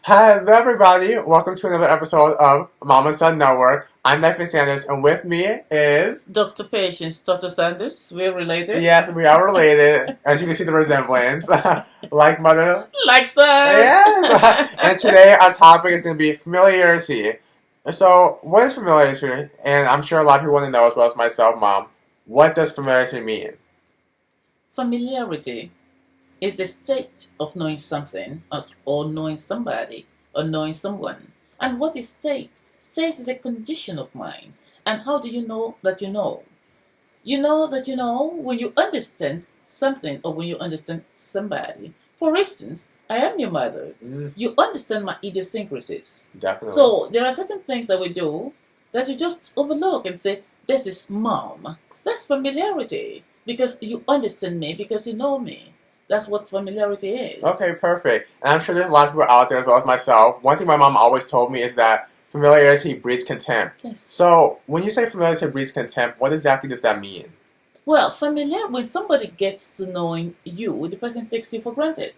Hello, everybody. Welcome to another episode of Mom and Son Network. I'm Nathan Sanders, and with me is Dr. Patience, Dr. Sanders. We're related. yes, we are related. As you can see, the resemblance, like mother, Like son. yes. And today our topic is going to be familiarity. So, what is familiarity? And I'm sure a lot of people want to know, as well as myself, Mom. What does familiarity mean? Familiarity is the state of knowing something or knowing somebody or knowing someone. And what is state? State is a condition of mind. And how do you know that you know? You know that you know when you understand something or when you understand somebody. For instance, I am your mother. You understand my idiosyncrasies. Definitely. So there are certain things that we do that you just overlook and say, this is mom. That's familiarity. Because you understand me, because you know me. That's what familiarity is. Okay, perfect. And I'm sure there's a lot of people out there, as well as myself. One thing my mom always told me is that familiarity breeds contempt. Yes. So, when you say familiarity breeds contempt, what exactly does that mean? Well, when somebody gets to knowing you, the person takes you for granted.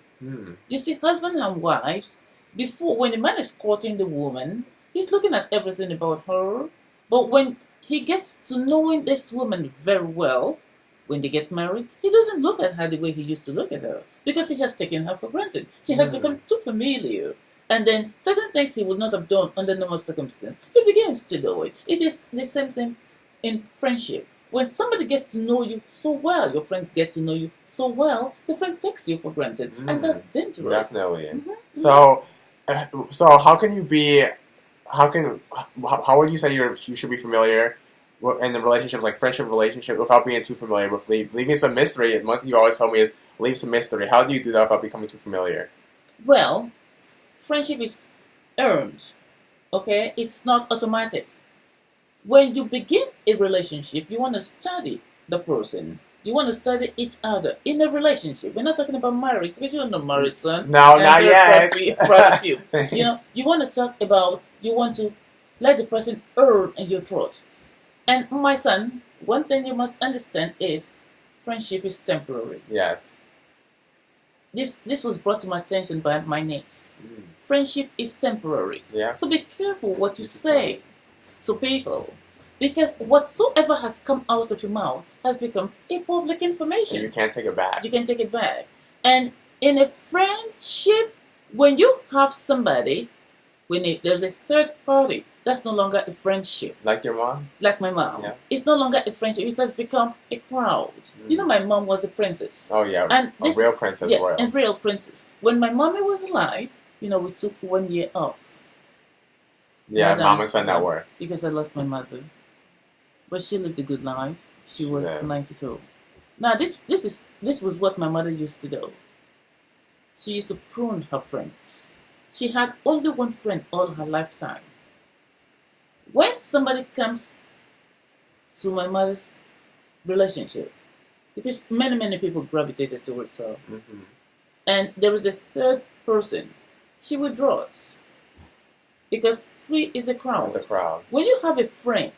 You see, husband and wives, when the man is courting the woman, he's looking at everything about her. But when he gets to knowing this woman very well, when they get married, he doesn't look at her the way he used to look at her because he has taken her for granted. She has become too familiar. And then certain things he would not have done under normal circumstances, he begins to do it. It is the same thing in friendship. When somebody gets to know you so well, your friends get to know you so well, the friend takes you for granted. And that's dangerous. Definitely. So how can you be, how would you say you should be familiar in the relationships, like friendship relationships, without being too familiar, with leaving some mystery? And one thing you always tell me is leave some mystery. How do you do that without becoming too familiar? Well, friendship is earned, okay? It's not automatic. When you begin a relationship, you want to study the person. You want to study each other in a relationship. We're not talking about marriage, because you're not married, son. No, not yet. You want to talk about, you want to let the person earn your trust. And my son, one thing you must understand is friendship is temporary. Yes. This was brought to my attention by my niece. Friendship is temporary. Yeah. So be careful what you say to people, because whatsoever has come out of your mouth has become a public information. And you can't take it back. You can take it back. And in a friendship, when you have somebody, there's a third party, that's no longer a friendship. Like your mom? Like my mom. Yeah. It's no longer a friendship. It has become a crowd. You know, my mom was a princess. Oh, yeah. And a real princess. Yes, royal. and real princess. When my mommy was alive, we took 1 year off. Yeah, Mom and Son Network. Because I lost my mother. But she lived a good life. She was 92. Now, this was what my mother used to do. She used to prune her friends. She had only one friend all her lifetime. When somebody comes to my mother's relationship, because many people gravitated towards her, and there is a third person, she withdraws. Because 3 is a crowd. It's a crowd. When you have a friend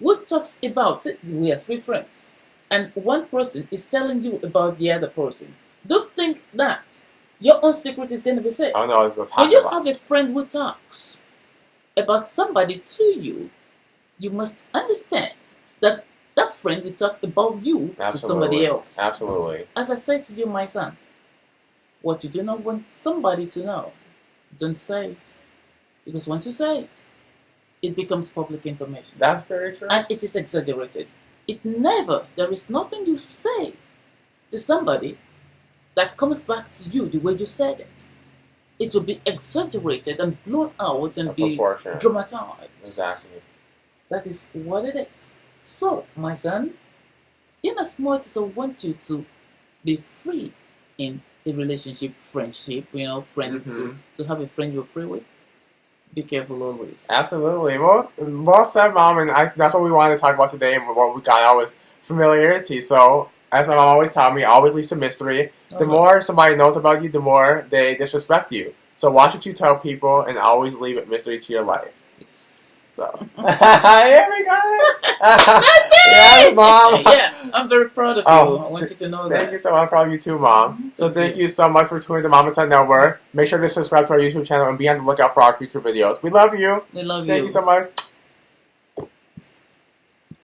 who talks about it, we are 3 friends, and one person is telling you about the other person, don't think that your own secret is going to be safe. I don't know what we're talking When you about. have a friend who talks about somebody to you, you must understand that that friend will talk about you to somebody else. Absolutely. As I say to you, my son, what you do not want somebody to know, don't say it. Because once you say it, it becomes public information. That's very true. And it is exaggerated. There is nothing you say to somebody that comes back to you the way you said it. It will be exaggerated and blown out and be dramatized. Exactly. That is what it is. So, my son, in as much as I want you to be free in a relationship, friendship, to have a friend you're free with, be careful always. Absolutely. Well said, Mom, and that's what we wanted to talk about today, and what we got out was familiarity. So, as my mom always taught me, always leave some mystery. The more somebody knows about you, the more they disrespect you. So watch what you tell people, and always leave a mystery to your life. Yes. So, here we go. Yes, Mom. Yeah, I'm very proud of you. I want you to know that. Thank you so much. I'm proud of you too, Mom. So thank you so much for tuning the Mom and Son Network. Make sure to subscribe to our YouTube channel and be on the lookout for our future videos. We love you. We love you. Thank you so much.